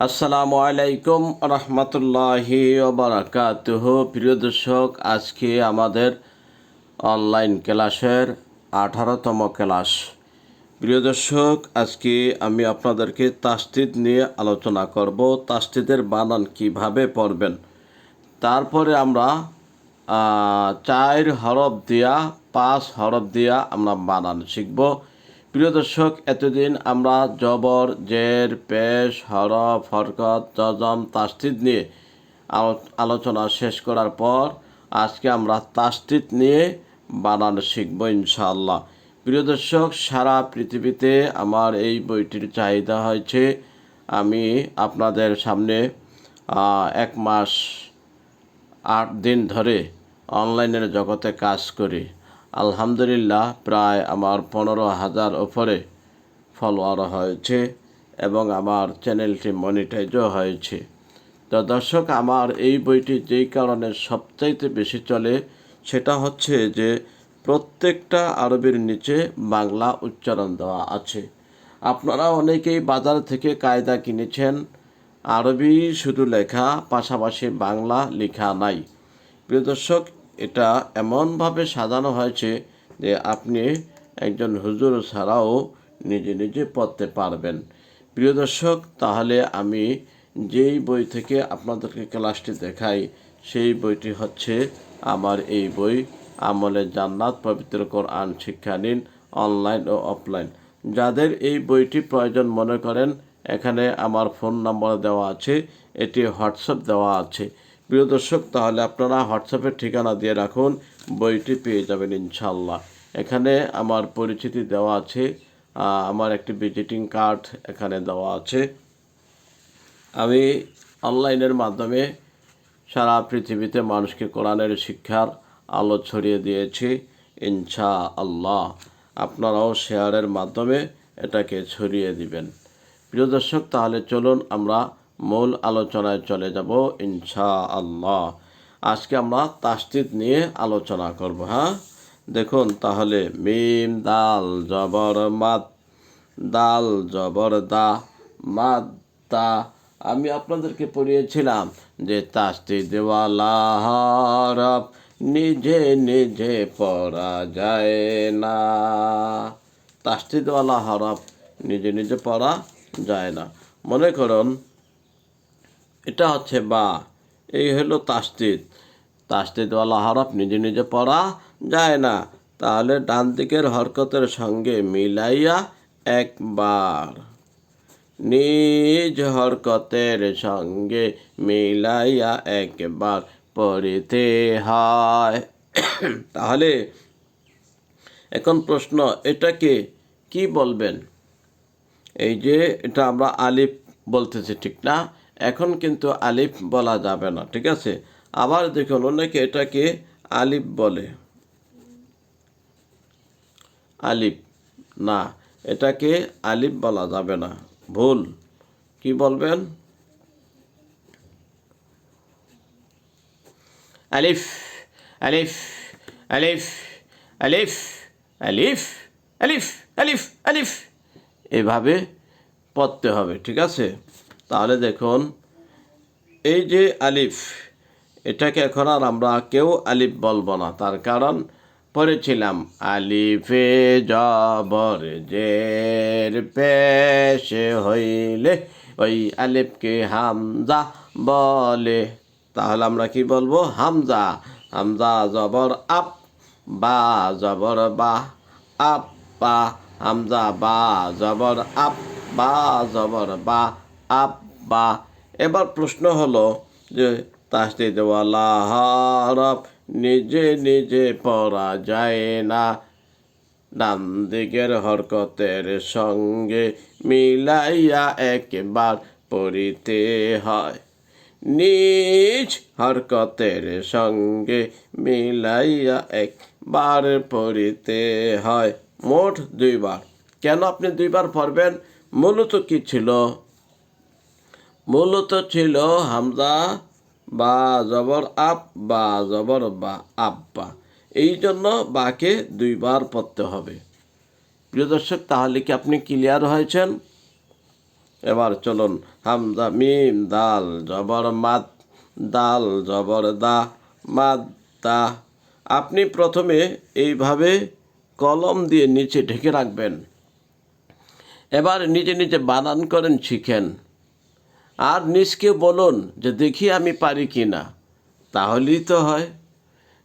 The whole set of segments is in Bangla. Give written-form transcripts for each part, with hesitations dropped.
আসসালামু আলাইকুম রহমতুল্লাহি বারাকাতুহু। প্রিয় দর্শক, আজকে আমাদের অনলাইন ক্লাসের 18তম ক্লাস। প্রিয় দর্শক, আজকে আমি আপনাদেরকে তাসদিদ নিয়ে আলোচনা করব। তাসদিদের বানান কিভাবে পড়বেন। তারপরে আমরা 4 হরফ দিয়া 5 হরফ দিয়া আমরা বানান শিখব। প্রিয় দর্শক, এতদিন আমরা জবর, জের, পেশ, হরফ, হরকত, জজম, তাসদিদ নিয়ে আলোচনা শেষ করার পর আজকে আমরা তাসদিদ নিয়ে বানান শিখব ইনশাআল্লাহ। প্রিয় দর্শক, সারা পৃথিবীতে আমার এই বইটির চাহিদা হয়েছে। আমি আপনাদের সামনে 1 মাস 8 দিন ধরে অনলাইনের জগতে কাজ করি। আলহামদুলিল্লাহ, প্রায় আমার 15,000 উপরে ফলোয়ার হয়েছে এবং আমার চ্যানেলটি মনিটাইজও হয়েছে। তো দর্শক, আমার এই বইটি যেই কারণে সবচাইতে বেশি চলে সেটা হচ্ছে যে প্রত্যেকটা আরবির নিচে বাংলা উচ্চারণ দেওয়া আছে। আপনারা অনেকেই বাজার থেকে কায়দা কিনেছেন, আরবি শুধু লেখা, পাশাপাশি বাংলা লেখা নাই। প্রিয় দর্শক, এটা এমনভাবে সাজানো হয়েছে যে আপনি একজন হুজুর ছাড়াও নিজে নিজে পড়তে পারবেন। প্রিয় দর্শক, তাহলে আমি যেই বই থেকে আপনাদেরকে ক্লাসটি দেখাই সেই বইটি হচ্ছে আমার এই বই, আমলে জান্নাত পবিত্র কোরআন শিক্ষা নিন অনলাইন ও অফলাইন। যাদের এই বইটি প্রয়োজন মনে করেন, এখানে আমার ফোন নম্বর দেওয়া আছে, এটি হোয়াটসঅ্যাপ দেওয়া আছে। প্রিয় দর্শক, তাহলে আপনারা হোয়াটসঅ্যাপের ঠিকানা দিয়ে রাখুন, বইটি পেয়ে যাবেন ইনশাল্লাহ। এখানে আমার পরিচিতি দেওয়া আছে, আমার একটি ভিজিটিং কার্ড এখানে দেওয়া আছে। আমি অনলাইনের মাধ্যমে সারা পৃথিবীতে মানুষকে কোরআনের শিক্ষার আলো ছড়িয়ে দিয়েছি ইনশাআল্লাহ। আপনারাও শেয়ারের মাধ্যমে এটাকে ছড়িয়ে দিবেন। প্রিয় দর্শক, তাহলে চলুন আমরা মূল আলোচনায় চলে যাব ইনশাআল্লাহ। আজকে আমরা তাসদিদ নিয়ে আলোচনা করব। দেখুন তাহলে, মিম দাল জবর মাদ, দাল জবর দা, মাদ দা। আমি আপনাদেরকে পড়িয়েছিলাম যে তাসদিদওয়ালা হরফ নিজে নিজে পড়া যায় না। তাসদিদওয়ালা হরফ নিজে নিজে পড়া যায় না। মনে করুন এটা হচ্ছে বা, এই হলো তাসদিদ। তাসদিদওয়ালা হরফ নিজে নিজে পড়া যায় না। তাহলে ডান দিকের হরকতের সঙ্গে মিলাইয়া একবার, নিজ হরকতের সঙ্গে মিলাইয়া একবার পড়িতে হয়। তাহলে এখন প্রশ্ন, এটাকে কি বলবেন? এই যে এটা আমরা আলিফ বলতেছি, ঠিক না? এখন কিন্তু আলিফ বলা যাবে না, ঠিক আছে? আবার দেখুন, অনেকে এটাকে আলিফ বলে, আলিফ না, এটাকে আলিফ বলা যাবে না, ভুল। কি বলবেন? আলিফ, আলিফ, আলিফ, আলিফ, আলিফ, আলিফ, আলিফ, আলিফ, এভাবে পড়তে হবে, ঠিক আছে? তাহলে দেখুন, এই যে আলিফ, এটাকে এখন আর আমরা কেউ আলিফ বলবো না। তার কারণ পড়েছিলাম আলিফে জবর জের পেশ হইলে ওই আলিফকে হামজা বলে। তাহলে আমরা কি বলবো? হামজা। হামজা জবর আপ, বা জবর বা, আপ বা। হামজা বা জবর আপ, বা জবর বা, আপ বা। এবার প্রশ্ন হলো যে তাসদিদওয়ালা হরফ নিজে নিজে পড়া যায় না, ডান দিকের হরকতের সঙ্গে মিলাইয়া একবার পড়িতে হয়। নিজ হরকতের সঙ্গে মিলাইয়া একবার পড়িতে হয়। মোট 2 বার। কেন আপনি 2 বার পড়বেন? মূলত কি ছিল? মূলত ছিল হামজা বা জবর আপ, বা জবর বা, আব্বা। এই জন্য বাকে 2 বার পড়তে হবে। প্রিয় দর্শক, তাহলে কি আপনি ক্লিয়ার হয়েছেন? এবার চলুন হামজা মিম দাল জবর মাদ দাল জবর দা মাদ দা। আপনি প্রথমে এইভাবে কলম দিয়ে নিচে ঢেকে রাখবেন। এবার নিজে নিজে বানান করেন শিখেন, আর নিজকে বলুন যে দেখি আমি পারি কি না। তাহলেই তো হয়।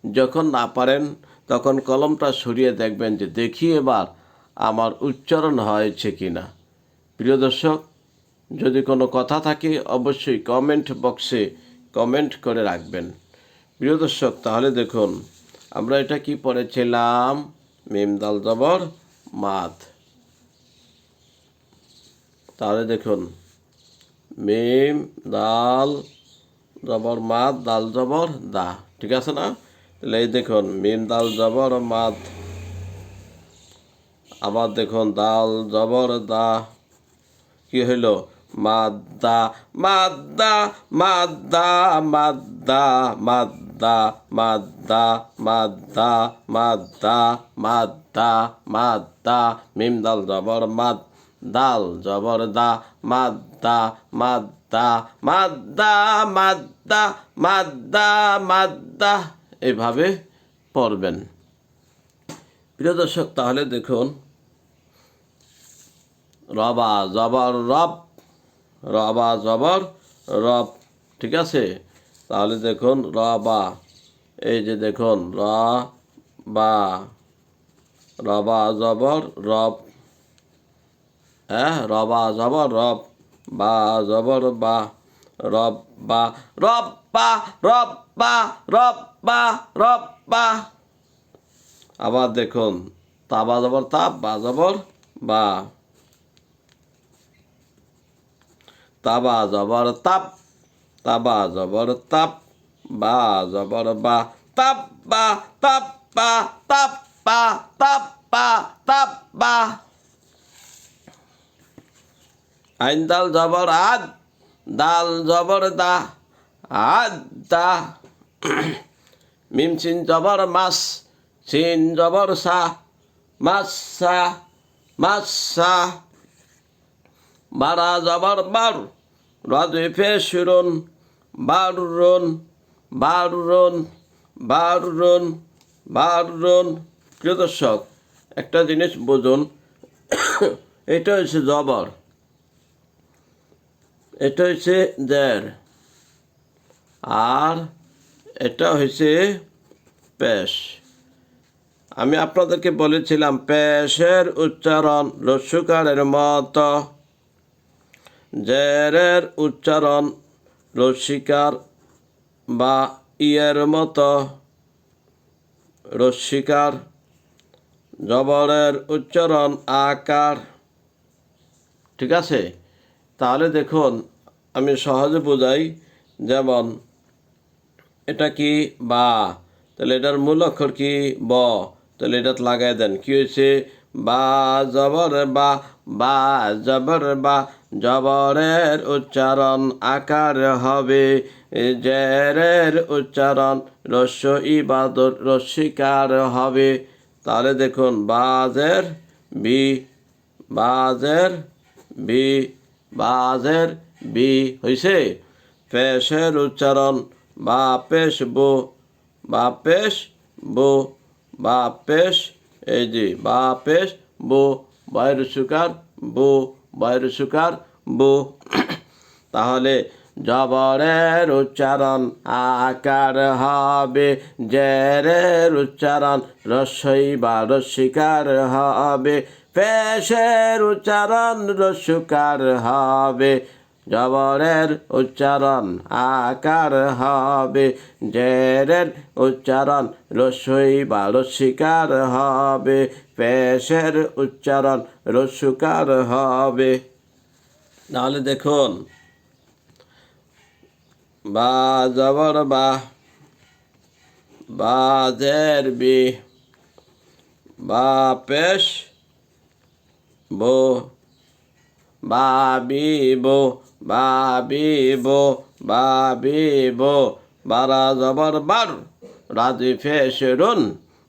যখন না পারেন তখন কলমটা সরিয়ে দেখবেন যে দেখি এবার আমার উচ্চারণ হয়েছে কি না। প্রিয় দর্শক, যদি কোনো কথা থাকে অবশ্যই কমেন্ট বক্সে কমেন্ট করে রাখবেন। প্রিয় দর্শক, তাহলে দেখুন আমরা এটা কি পড়েছিলাম, মিম দাল জবর মাদ। তাহলে দেখুন মিম দাল জবর মাদ দাল জবর দা, ঠিক আছে না? তাহলে এই দেখুন মিম দাল জবর মাদ, আবার দেখুন দাল জবর দা, কি হইল মাদ্দা মাদ্দা মাদ্দা মাদ্দা মাদ্দা মাদ্দা মাদ্দা মাদ্দা মাদ্দা মাদ্দা। মিম দাল জবর মাদ দাল জবর দা মাদ্দা মাদ্দা মাদ্দা মাদ্দা মাদ্দা মাদ্দা, এইভাবে পড়বেন। প্রিয় দর্শক, তাহলে দেখুন রবা জবর রব, রবা জবর রব, ঠিক আছে? তাহলে দেখুন রবা, এই যে দেখুন রবা, রবা জবর রব, হ্যাঁ রবা জবর রব, বা জবর বা, রব বা রব বা রব বা রব বা রব বা। আবার দেখুন তাবা জবর তাপ, বা জবর বা, তাবা জবর তাপ, তাবা জবর তাপ, বা জবর বা, তাপ বা তাপ বা তাপ বা তাপ বা তাপ বা। আইন দাল জবর আদ দাল জবর দা আদ দা। মিম সিন জবর মাস সিন জবর সা মাসা মাসা। বারা জবর বার রাজে ফেসরুন বারুন বারুন বারুন বারুন। প্রিয় দর্শক, একটা জিনিস বুঝুন, এটা হচ্ছে জবর, এটা হচ্ছে দের, আর এটা হচ্ছে পেশ। আমি আপনাদেরকে বলেছিলাম পেশের উচ্চারণ রস্যকারের মতো, জেরের উচ্চারণ রস্যিকার বা ইয়ের মতো, রস্যিকার। জবরের উচ্চারণ আকার, ঠিক আছে? তাহলে দেখুন আমি সহজে বোঝাই, যেমন এটা কি বা, তাহলে এটার মূল অক্ষর কি ব, তাহলে এটা লাগাই দেন, কি হয়েছে বা জবর বা, বা জবর বা। জবরের উচ্চারণ আকার হবে, জেরের উচ্চারণ রস্য ইবাদত রস্যিকার হবে। তাহলে দেখুন বাজের বি, বাজের বি, বাজের বি হয়েছে। পেশের উচ্চারণ বা পেশ বো, বা পেশ বো, বা পেশ, এই যে বা পেশ বো, বাইর সুকার বো, বাইর সুকার বো। তাহলে জবরের উচ্চারণ আকার হবে, জেরের উচ্চারণ রস্যই বা রস্যিকার হবে, পেশের উচ্চারণ রস্যকার হবে। জবরের উচ্চারণ আকার হবে, জেরের উচ্চারণ রস্যই বা রস্যিকার হবে, পেশের উচ্চারণ রস্যকার হবে। তাহলে দেখুন বা জবর বা, বাজের বি, বা পেশ বো, বাবিবো বাবিবো বাবিবো। বারা জবর বার রাজি ফেসরুন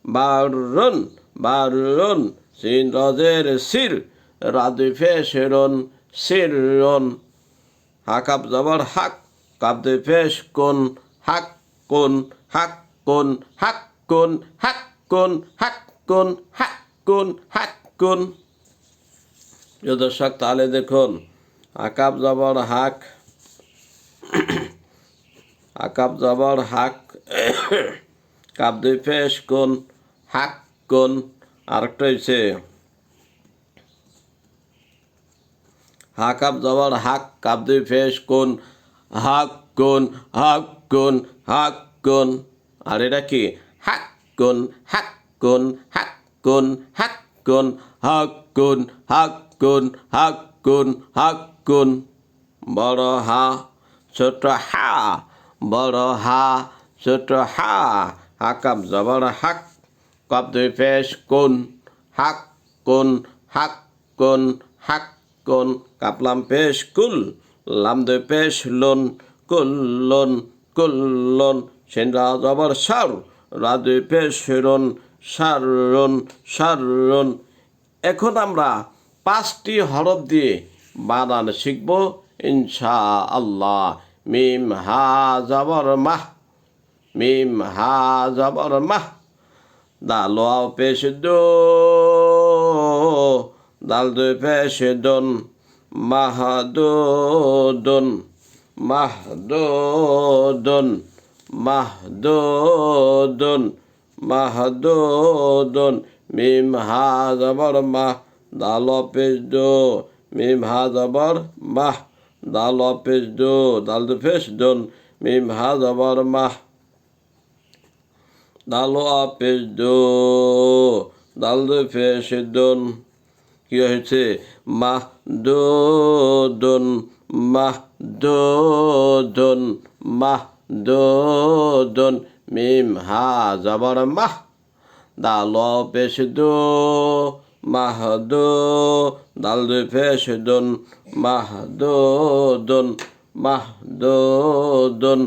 বারুন বারুন। সিন রজের সির রাজি ফেসরুন সিররুন হাকাব জবর হাক কাব দুই পেশ কুন হাক কুন হাক কুন হাক কুন হাক কুন হাক কুন হাক কুন হাক কুন। প্রিয় দর্শক তাহলে দেখুন আকাব জবর হাক আকাব জবর হাক কাব দুই পেশ কুন হাক কুন। আরেকটা হয়েছে হাকাব জবর হাক কাব দুই পেশ কুন হাক কুন হাক কুন হাক কুন। আর এটা কি হাক কুন হাক কুন হাক কুন হাক কুন হাক কুন হাক কুন হাক কুন হাক কুন। বড় হা ছোট হা বড় হা ছোট হা হাকাব জবর হাক কাব দুই পেশ কুন হাক কুন হাক কুন হাক কুন। কাপলাম পেশ কুল লাম দুই পেশ লুন কুল্লুন কুল্লুন। সিনরা জবর সার রা দুই পেশ রুন সারুন সারুন। এখন আমরা 5টি হরফ দিয়ে বানান শিখব ইনশাআল্লাহ। মিম হা জবর মাহ মিম হা জবর মাহ দাল ওয়াও পেশ দো দাল দুই পেশ দুন মাহদুদুন মাহদুদুন মাহদুদুন মাহদুদুন। মিম হা জবর মাহ দাল ওয়াও পেশ দো মিম হা জবর মাহ দাল ওয়াও পেশ দো দাল দুই পেশ দুন মিম হা জবর মাহ দাল ওয়াও পেশ দো দাল দুই পেশ দুন। কি হয়েছে মাহদুদুন মাহদুদুন মাহদুদুন। মিম হা জবর মাহ দাল ওয়াও পেশ দো মাহদু দাল দুই পেশ দুন মাহদুদুন মাহদুদুন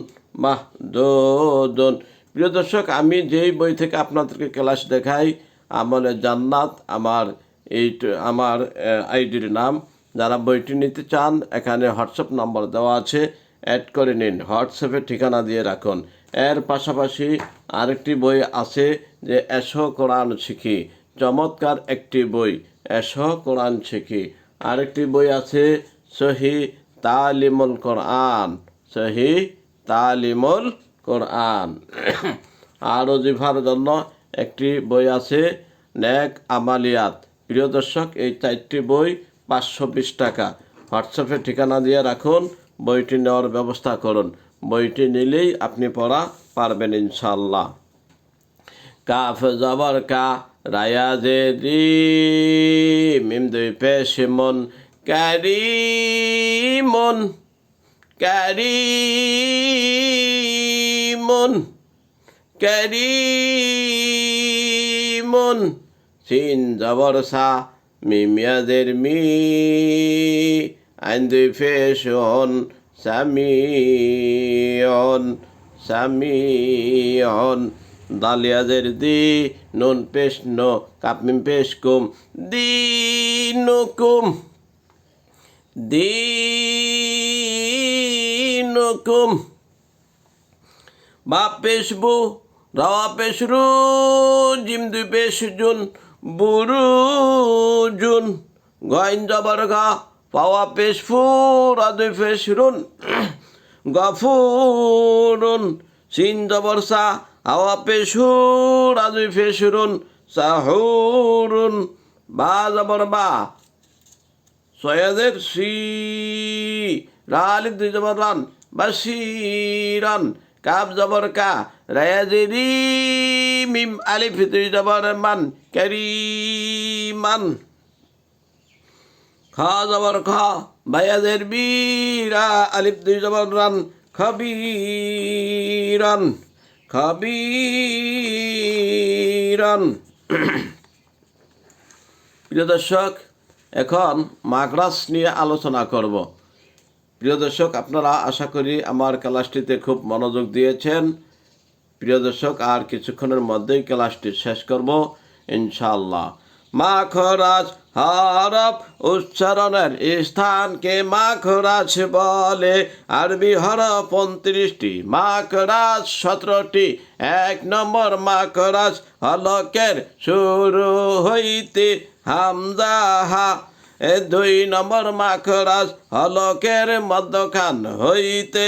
মাহদুদুন। প্রিয় দর্শক আমি যেই বই থেকে আপনাদেরকে ক্লাস দেখাই আমলে জান্নাত আমার আমার আইডির নাম। যারা বইটি নিতে চান এখানে হোয়াটসঅ্যাপ নম্বর দেওয়া আছে, অ্যাড করে নিন, হোয়াটসঅ্যাপে ঠিকানা দিয়ে রাখুন। এর পাশাপাশি আরেকটি বই আছে যে এসো কোরআন শিখি, চমৎকার একটি বই এসো কোরআন শিখি। আরেকটি বই আছে সহি তালিমুল কোরআন সহি তালিমুল কোরআন। আরও জিভার জন্য একটি বই আছে নেক আমালিয়াত। প্রিয় দর্শক এই 4টি বই 520 টাকা। হোয়াটসঅ্যাপে ঠিকানা দিয়ে রাখুন, বইটি নেওয়ার ব্যবস্থা করুন। বইটি নিলেই আপনি পড়া পারবেন ইনশাল্লাহ। কাফ জবর কা রায়া জে রি মিম দুই পেশ মন কারিমুন কারিমুন কারিমুন। সিন জবর সা মিম ইয়াজের মি আইন দুই পেশ অন সামিউন সামিউন। দাল ইয়াজের দি নুন পেশ নো কাপ মিম পেশ কুম দিনুকুম দিনুকুম। বা পেশ বু রাওয়া পেশ রু জিম দুই পেশ জুন বুরুজুন। গইন জবর গা পাওয়া পেশ ফু রা দুই পেশ রুন গফুরুন। সিন জবর সা হাওয়া পেশ হু রা দুই পেশ রুন সাহুরুন। বা জবর বা সয়াদের সি রা আলিফ দুই জবর রান বাসিরান। কাব জবর কা রায়াজেরি মিম আলিফ দুই জবর মান কারিমান। খা জবর খা বায়াজের বি রা আলিফ দুই জবর রান খাবিরান খাবিরান। প্রিয় দর্শক এখন মাগরাস নিয়ে আলোচনা করব। প্রিয় দর্শক আপনারা আশা করি আমার ক্লাসটিতে খুব মনোযোগ দিয়েছেন। প্রিয় দর্শক আর কিছুক্ষণের মধ্যেই ক্লাসটি শেষ করব ইনশাআল্লাহ। মাখরাজ হরফ উচ্চারণের স্থানকে মাখরাজ বলে। আরবি হরফ 29টি, মাখরাজ 17টি। 1 নম্বর মাখরাজ হলকের শুরু হইতে হামজা হা। 2 নম্বর মাখরাজ হলকের মধ্যখান হইতে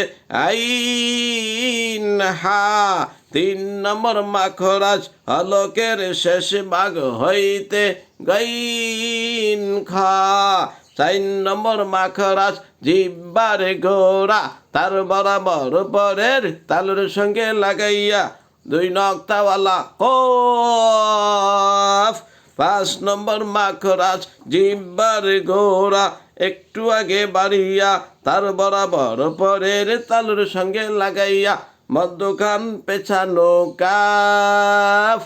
আইন হা। 3 নম্বর মাখরাজ হলকের শেষ ভাগ হইতে গাইন খা। 4 নম্বর মাখরাজ জিহ্বার গোড়া তার বরাবর উপরের তালুর সঙ্গে লাগাইয়া 2 নক্তাওয়ালা কফ। 5 নম্বর মাখরাজ জিহ্বার গোড়া একটু আগে বাড়িয়া তার বরাবর উপরের তালুর সঙ্গে লাগাইয়া মধ্যখান পেছানো কাফ।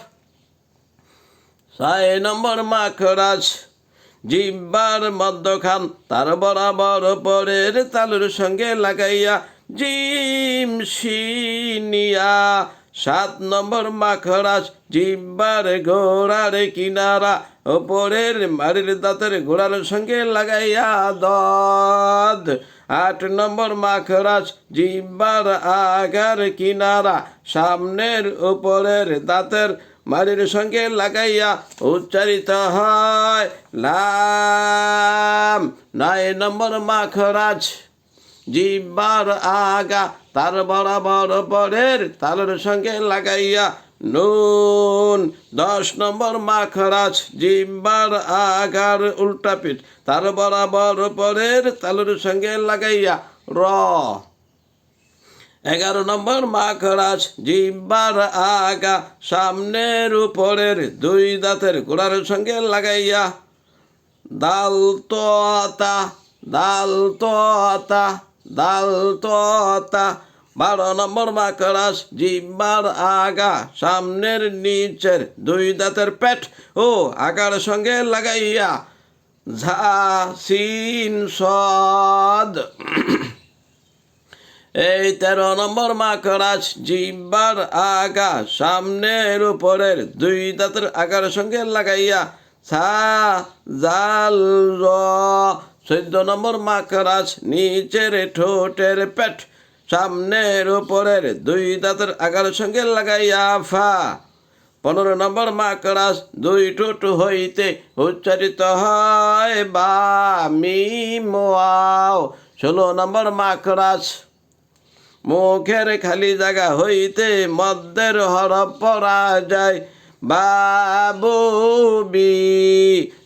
6 নম্বর মাখরাজ জিহ্বার মধ্যখান তার বরাবর উপরের তালুর সঙ্গে লাগাইয়া জিম শিনিয়া। 7 নম্বর মাখরাজ জিহ্বার গোড়ার কিনারা উপরের মাড়ির দাঁতের গোড়ার সঙ্গে লাগাইয়া দদ। 8 নম্বর মাখরাজ জিহ্বার আগার কিনারা সামনের উপরের দাঁতের মাড়ির সঙ্গে লাগাইয়া উচ্চারিত হয় লাম। 9 নম্বর মাখরাজ জিহ্বার আগা তার বরাবর উপরের তালুর সঙ্গে লাগাইয়া নুন। 10 নম্বর মাখরাজ জিহ্বার আগার উল্টা পিঠ তার বরাবর উপরের তালুর সঙ্গে লাগাইয়া র। 11 নম্বর মাখরাজ জিহ্বার আগা সামনের উপরের 2 দাঁতের গোড়ার সঙ্গে লাগাইয়া দাল তোতা দাল তোতা দাল তোতা। 12 নম্বর মাখরাজ জিহ্বার আগা সামনের নিচের 2 দাঁতের পেট ও আগার সঙ্গে লাগাইয়া ঝা সিন সদ। এই 13 নম্বর মাখরাজ জিহ্বার আগা সামনের উপরের 2 দাঁতের আগার সঙ্গে লাগাইয়া সা জাল র। 14 নম্বর মাখরাজ নিচের ঠোঁটের পেট সামনের উপরের 2 দাঁতের আগার সঙ্গে লাগাইয়া ফা। 15 নম্বর মাখরাজ 2 ঠোঁট হইতে উচ্চারিত হয় বা মিম ওয়াও। 16 নম্বর মাখরাজ মুখের খালি জায়গা হইতে মধ্যের হরফ পড়া যায় বাবু বি।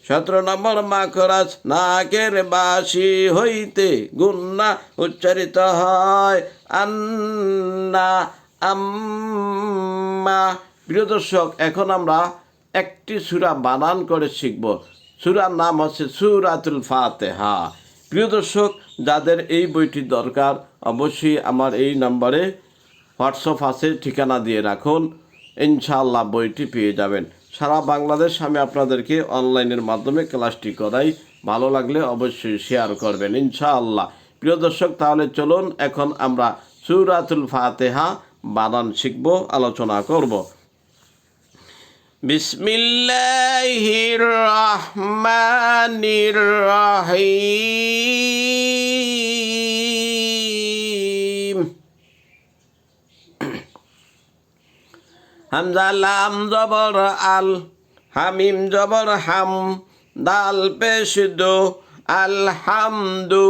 17 নম্বর মাখরাজ নাকের বাসি হইতে গুন্না উচ্চারিত হয় আন্না আম্মা। প্রিয় দর্শক, এখন আমরা একটি সূরা বানান করে শিখব। সূরার নাম হচ্ছে সূরাতুল ফাতিহা। প্রিয় দর্শক, যাদের এই বইটি দরকার অবশ্যই আমার এই নম্বরে হোয়াটসঅ্যাপ আছে, ঠিকানা দিয়ে রাখুন, ইনশাআল্লাহ বইটি পেয়ে যাবেন। সারা বাংলাদেশ আমি আপনাদেরকে অনলাইনের মাধ্যমে ক্লাসটি করাই। ভালো লাগলে অবশ্যই শেয়ার করবেন ইনশাআল্লাহ। প্রিয় দর্শক, তাহলে চলুন এখন আমরা সূরাতুল ফাতিহা বানান শিখব, আলোচনা করব। বিসমিল্লাহির রহমানির রহিম। হামজা লাম জবর আল, হামিম জবর হাম, দাল পেশ দো, আলহামদু।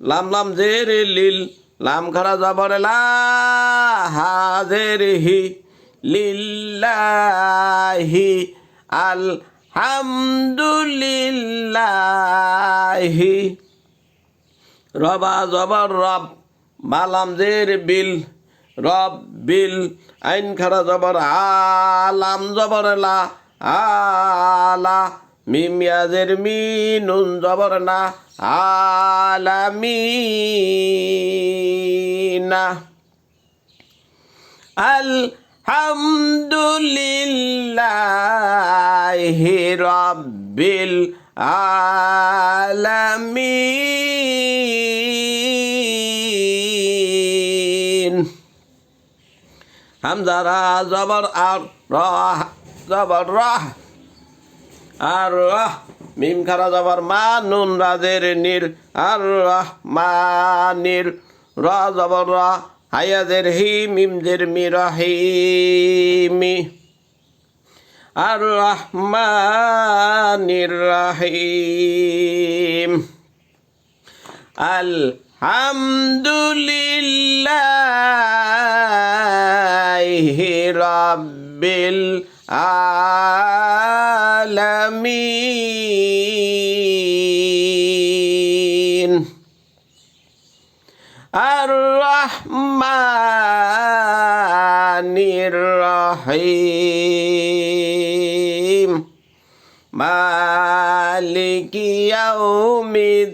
লাম লাম জের লিল, লাম খারা জবর লা, হা জের হি, লিল্লাহি, আলহামদুলিল্লাহি। রবা জবর রব, বালাম জের বিল, রব বিল, আইন খারা জবর আলাম জবর লা, আলা, মিম ইয়াজের মি, নুন জবর না, আলামিনা। আলহামদুলিল্লাহি রাব্বিল আলামিন। হামজা রা জবর আর, রা জবর রাহ, আর মিম খারা যাবার মা নুন রাজের নির আর রহমানির র যাবার রা হায়াজের হি মিম জের মি রহিমি আর রহমানির রহিম আলহামদুলিল্লাহি রাব্বিল আলামিন আর রহমানির রহিম মালিকি ইয়াউমিদ